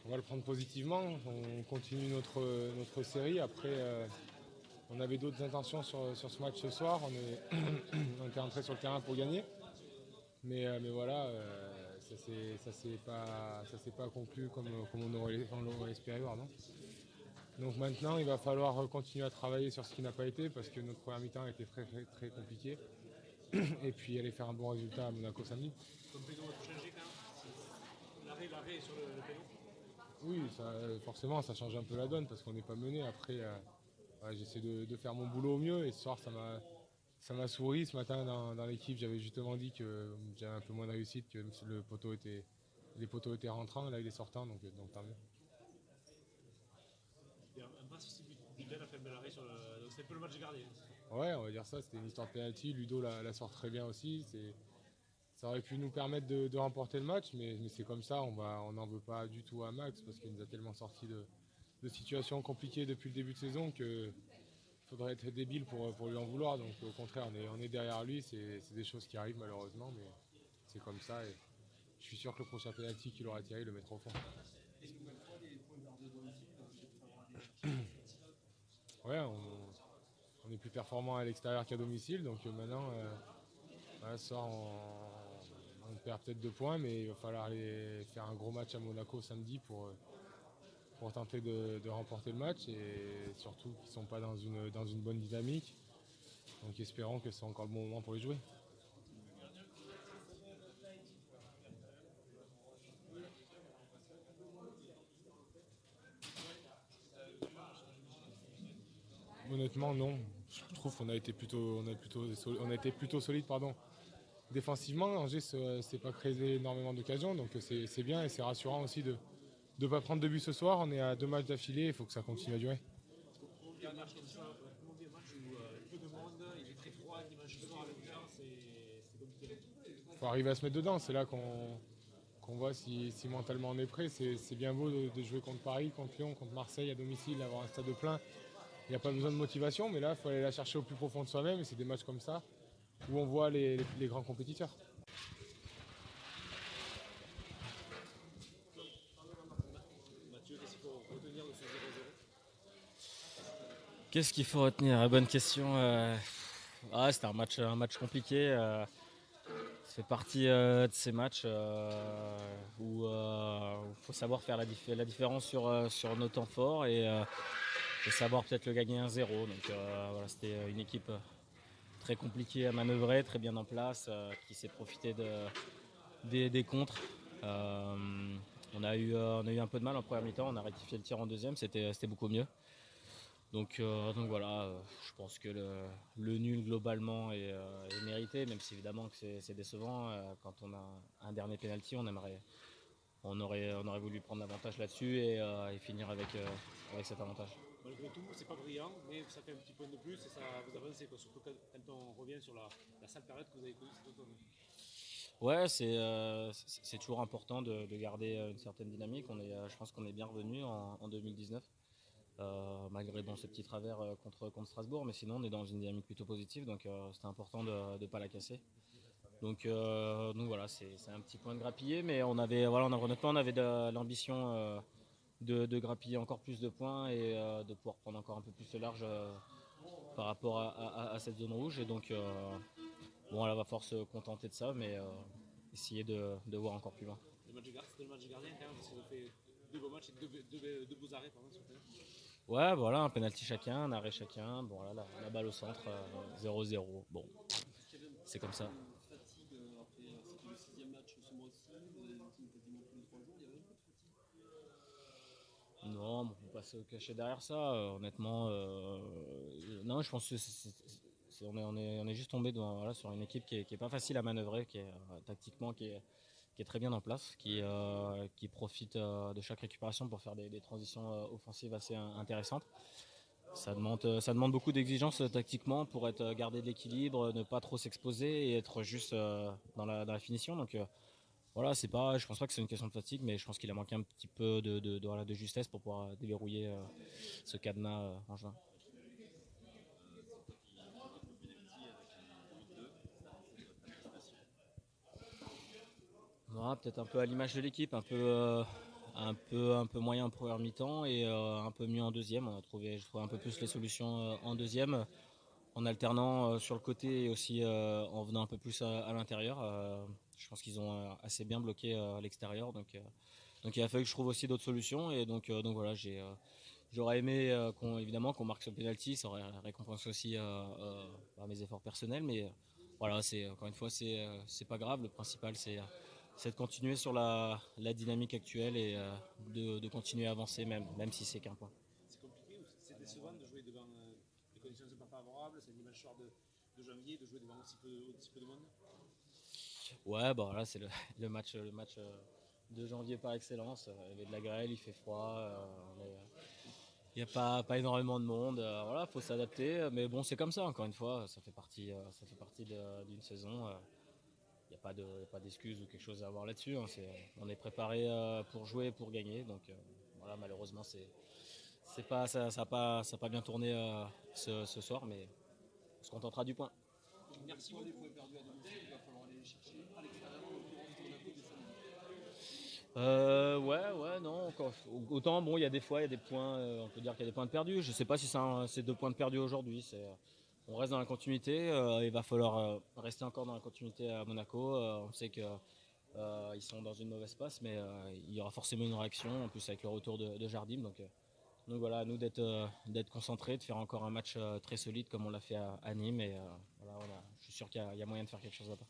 va le prendre positivement. On continue notre série. Après, on avait d'autres intentions sur ce match ce soir. On était rentré sur le terrain pour gagner. Mais voilà, ça s'est pas conclu comme on l'aurait espéré. Pardon. Donc maintenant, il va falloir continuer à travailler sur ce qui n'a pas été parce que notre première mi-temps a été très, très, très compliquée. Et puis aller faire un bon résultat à Monaco samedi. Comme péno a tout changé quand même. L'arrêt est sur le péno. Oui, forcément, ça change un peu la donne parce qu'on n'est pas mené. Après, ouais, j'essaie de faire mon boulot au mieux et ce soir, ça m'a souri. Ce matin, dans l'équipe, j'avais justement dit que j'avais un peu moins de réussite, que les poteaux étaient rentrants. Là, il est sortant, donc tant mieux. Il y a un passe aussi Bidel a fait un bel arrêt sur le. Donc c'était un peu le match gardien. Ouais, on va dire ça. C'était une histoire de penalty. Ludo la sort très bien aussi. Ça aurait pu nous permettre de remporter le match, mais c'est comme ça. On n'en veut pas du tout à Max parce qu'il nous a tellement sorti de situations compliquées depuis le début de saison que faudrait être débile pour lui en vouloir. Donc au contraire, on est derrière lui. C'est des choses qui arrivent malheureusement, mais c'est comme ça. Et je suis sûr que le prochain penalty qu'il aura tiré, il le mettra au fond. Ouais, on est plus performant à l'extérieur qu'à domicile. Donc maintenant, voilà, ce soir, on perd peut-être 2 points, mais il va falloir aller faire un gros match à Monaco samedi pour tenter de remporter le match. Et surtout qu'ils ne sont pas dans une bonne dynamique. Donc espérons que c'est encore le bon moment pour les jouer. Honnêtement, non. Je trouve qu'on a été plutôt solide, pardon. Défensivement, Angers s'est pas créé énormément d'occasions, donc c'est bien et c'est rassurant aussi de ne pas prendre de but ce soir. On est à 2 matchs d'affilée, il faut que ça continue à durer. Comment on vit un match comme ça Comment on vit un match où peu de monde, il fait très froid, dimanche soir à 20h, c'est compliqué. Il faut arriver à se mettre dedans, c'est là qu'on voit si mentalement on est prêt. C'est bien beau de jouer contre Paris, contre Lyon, contre Marseille à domicile, avoir un stade plein. Il n'y a pas besoin de motivation, mais là, il faut aller la chercher au plus profond de soi-même et c'est des matchs comme ça où on voit les grands compétiteurs. Mathieu, qu'est-ce qu'il faut retenir de ce 0-0? Qu'est-ce qu'il faut retenir? Bonne question. C'était un match compliqué. Ça fait partie de ces matchs où il faut savoir faire la différence sur nos temps forts et savoir peut-être le gagner 1-0. Donc voilà, c'était une équipe très compliquée à manœuvrer, très bien en place, qui s'est profité des contres. On a eu un peu de mal en première mi-temps, on a rectifié le tir en deuxième, c'était beaucoup mieux. Donc voilà, je pense que le nul globalement est mérité, même si évidemment que c'est décevant. Quand on a un dernier penalty, on aurait voulu prendre l'avantage là-dessus et finir avec cet avantage. Malgré tout, c'est pas brillant, mais ça fait un petit point de plus et ça vous avance, quoi. Surtout quand on revient sur la sale période que vous avez connue cet automne. Ouais, c'est toujours important de garder une certaine dynamique. Je pense qu'on est bien revenu en 2019. Malgré ce petit travers contre Strasbourg, mais sinon on est dans une dynamique plutôt positive, donc c'était important de ne pas la casser. Donc voilà, c'est un petit point de grappiller, mais honnêtement on avait de l'ambition de grappiller encore plus de points et de pouvoir prendre encore un peu plus de large par rapport à cette zone rouge. Et donc bon, là, va falloir se contenter de ça, mais essayer de voir encore plus loin. C'était le match gardien quand même, parce que vous fait deux beaux matchs et deux beaux arrêts pendant ce fait. Ouais, voilà, un penalty chacun, un arrêt chacun. Bon, là, la balle au centre, 0-0. Bon, c'est comme ça. Fatigue après, c'était le sixième match ce mois-ci, quasiment tous les 3 jours, il y avait un peu de fatigue. Non, on peut pas se cacher derrière ça. Honnêtement, non, je pense que on est juste tombé sur une équipe qui est pas facile à manœuvrer, qui est tactiquement qui est très bien en place, qui profite de chaque récupération pour faire des transitions offensives assez intéressantes. Ça demande beaucoup d'exigences tactiquement pour garder de l'équilibre, ne pas trop s'exposer et être juste dans la finition. Donc voilà, je pense pas que c'est une question de fatigue, mais je pense qu'il a manqué un petit peu de justesse pour pouvoir déverrouiller ce cadenas en juin. Ouais, peut-être un peu à l'image de l'équipe, un peu moyen en première mi-temps et un peu mieux en deuxième. J'ai trouvé un peu plus les solutions en deuxième, en alternant sur le côté et aussi en venant un peu plus à l'intérieur. Je pense qu'ils ont assez bien bloqué à l'extérieur, donc il a fallu que je trouve aussi d'autres solutions et donc voilà, j'aurais aimé évidemment qu'on marque ce penalty, ça aurait récompensé aussi mes efforts personnels, mais voilà, encore une fois c'est pas grave. Le principal c'est de continuer sur la dynamique actuelle et de continuer à avancer même si c'est qu'un point. C'est compliqué ou c'est décevant de jouer devant des conditions pas favorables, c'est un dimanche soir de janvier, de jouer devant aussi peu de monde? Ouais, bah là c'est le match de janvier par excellence. Il y avait de la grêle, il fait froid, il n'y a pas énormément de monde. Voilà, faut s'adapter, mais bon, c'est comme ça. Encore une fois, d'une saison. Il n'y a pas d'excuses ou quelque chose à avoir là-dessus. Hein. On est préparé pour jouer, pour gagner. Donc voilà, malheureusement, ça n'a pas bien tourné ce soir, mais on se contentera du point. Merci beaucoup. Les points perdus à domicile, il va falloir aller les chercher à l'extérieur, en l'occurrence Monaco dès samedi. Ouais, non. Autant, bon, il y a des fois, il y a des points, on peut dire qu'il y a des points de perdus. Je ne sais pas si c'est 2 points de perdus aujourd'hui. On reste dans la continuité. Il va falloir rester encore dans la continuité à Monaco. On sait que ils sont dans une mauvaise passe, mais il y aura forcément une réaction, en plus avec le retour de Jardim. Donc voilà, à nous d'être concentrés, de faire encore un match très solide comme on l'a fait à Nîmes. Et voilà, je suis sûr qu'il y a moyen de faire quelque chose là-bas.